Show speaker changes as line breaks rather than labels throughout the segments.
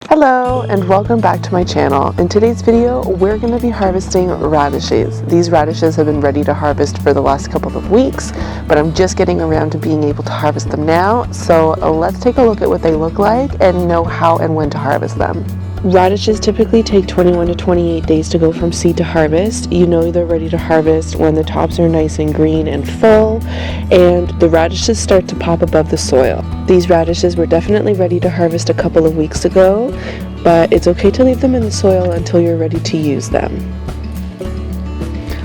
Hello and welcome back to my channel. In today's video, we're going to be harvesting radishes. These radishes have been ready to harvest for the last couple of weeks, but I'm just getting around to being able to harvest them now. So let's take a look at what they look like and know how and when to harvest them. Radishes typically take 21 to 28 days to go from seed to harvest. You know they're ready to harvest when the tops are nice and green and full and the radishes start to pop above the soil. These radishes were definitely ready to harvest a couple of weeks ago, but it's okay to leave them in the soil until you're ready to use them.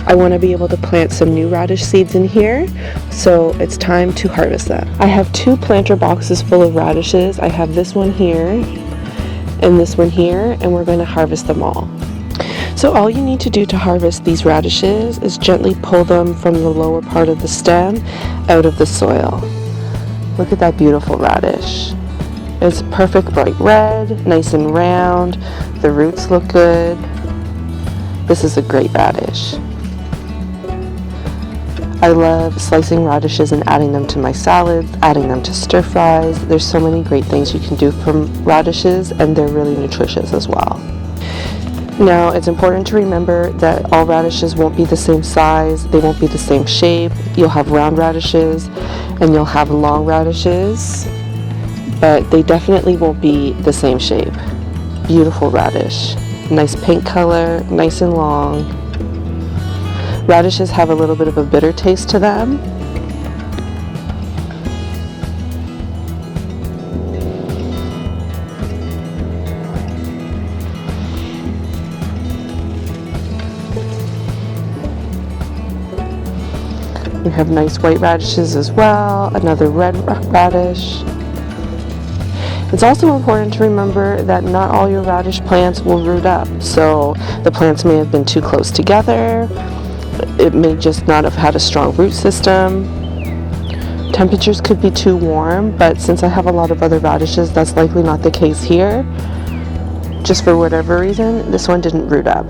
I want to be able to plant some new radish seeds in here, so it's time to harvest them. I have two planter boxes full of radishes. I have this one here and this one here, and we're going to harvest them all. So all you need to do to harvest these radishes is gently pull them from the lower part of the stem out of the soil. Look at that beautiful radish. It's perfect bright red, nice and round. The roots look good. This is a great radish. I love slicing radishes and adding them to my salads, adding them to stir fries. There's so many great things you can do from radishes, and they're really nutritious as well. Now, it's important to remember that all radishes won't be the same size, they won't be the same shape. You'll have round radishes and you'll have long radishes, but they definitely won't be the same shape. Beautiful radish. Nice pink color, nice and long. Radishes have a little bit of a bitter taste to them. We have nice white radishes as well, another red radish. It's also important to remember that not all your radish plants will root up, so the plants may have been too close together. It may just not have had a strong root system. Temperatures could be too warm, but since I have a lot of other radishes, that's likely not the case here. Just for whatever reason, this one didn't root up.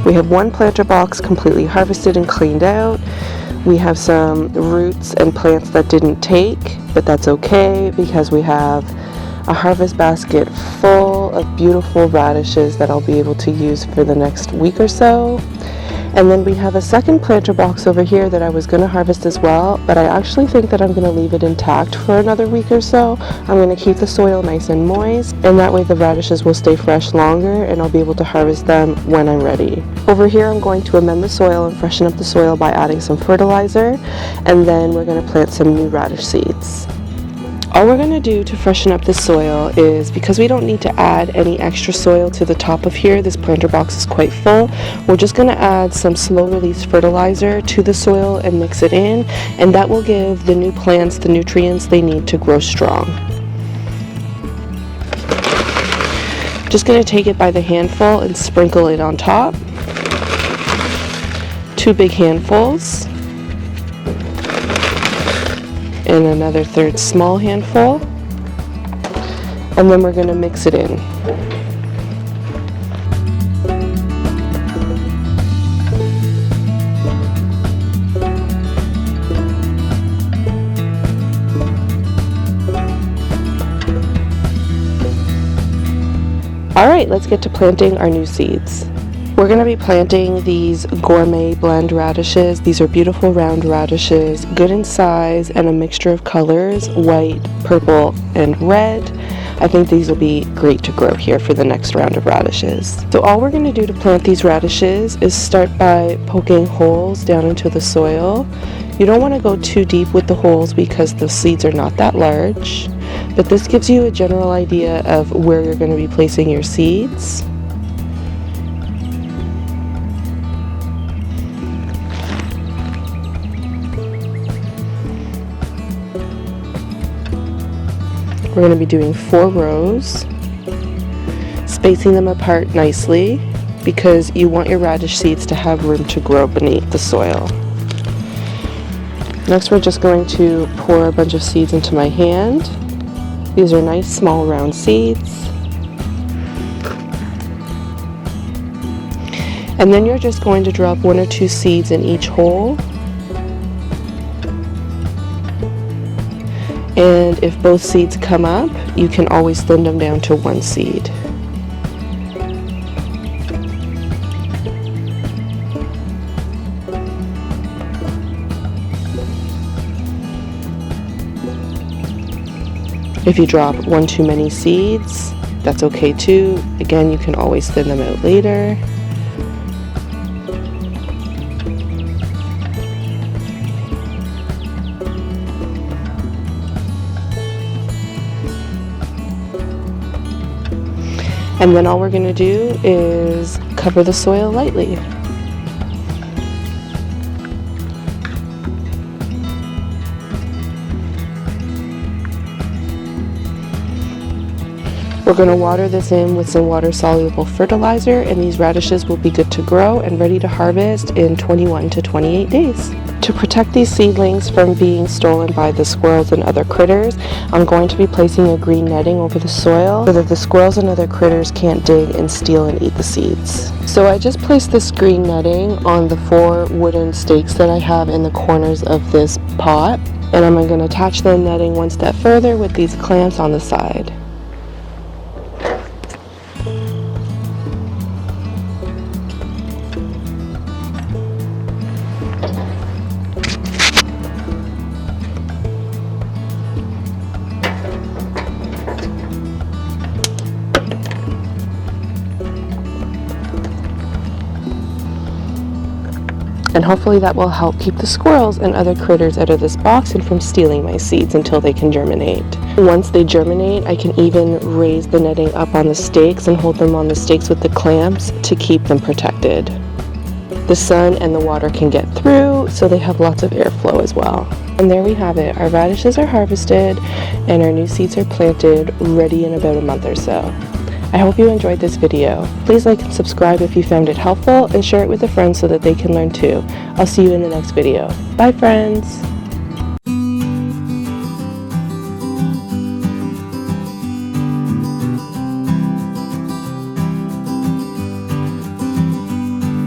We have one planter box completely harvested and cleaned out. We have some roots and plants that didn't take, but that's okay because we have a harvest basket full of beautiful radishes that I'll be able to use for the next week or so. And then we have a second planter box over here that I was going to harvest as well, but I actually think that I'm going to leave it intact for another week or so. I'm going to keep the soil nice and moist, and that way the radishes will stay fresh longer and I'll be able to harvest them when I'm ready. Over here I'm going to amend the soil and freshen up the soil by adding some fertilizer, and then we're going to plant some new radish seeds. All we're going to do to freshen up the soil is, because we don't need to add any extra soil to the top of here, this planter box is quite full, we're just going to add some slow release fertilizer to the soil and mix it in, and that will give the new plants the nutrients they need to grow strong. Just going to take it by the handful and sprinkle it on top. 2 big handfuls. And another third small handful, and then we're going to mix it in. Alright, let's get to planting our new seeds. We're going to be planting these gourmet blend radishes. These are beautiful round radishes, good in size and a mixture of colors, white, purple, and red. I think these will be great to grow here for the next round of radishes. So all we're going to do to plant these radishes is start by poking holes down into the soil. You don't want to go too deep with the holes because the seeds are not that large, but this gives you a general idea of where you're going to be placing your seeds. We're going to be doing 4 rows, spacing them apart nicely because you want your radish seeds to have room to grow beneath the soil. Next, we're just going to pour a bunch of seeds into my hand. These are nice small round seeds. And then you're just going to drop 1 or 2 seeds in each hole. And if both seeds come up, you can always thin them down to 1 seed. If you drop 1 too many seeds, that's okay too. Again, you can always thin them out later. And then all we're going to do is cover the soil lightly. We're going to water this in with some water-soluble fertilizer, and these radishes will be good to grow and ready to harvest in 21 to 28 days. To protect these seedlings from being stolen by the squirrels and other critters, I'm going to be placing a green netting over the soil so that the squirrels and other critters can't dig and steal and eat the seeds. So I just placed this green netting on the 4 wooden stakes that I have in the corners of this pot, and I'm going to attach the netting one step further with these clamps on the side. And hopefully that will help keep the squirrels and other critters out of this box and from stealing my seeds until they can germinate. Once they germinate, I can even raise the netting up on the stakes and hold them on the stakes with the clamps to keep them protected. The sun and the water can get through, so they have lots of airflow as well. And there we have it. Our radishes are harvested and our new seeds are planted, ready in about a month or so. I hope you enjoyed this video. Please like and subscribe if you found it helpful, and share it with a friend so that they can learn too. I'll see you in the next video. Bye friends!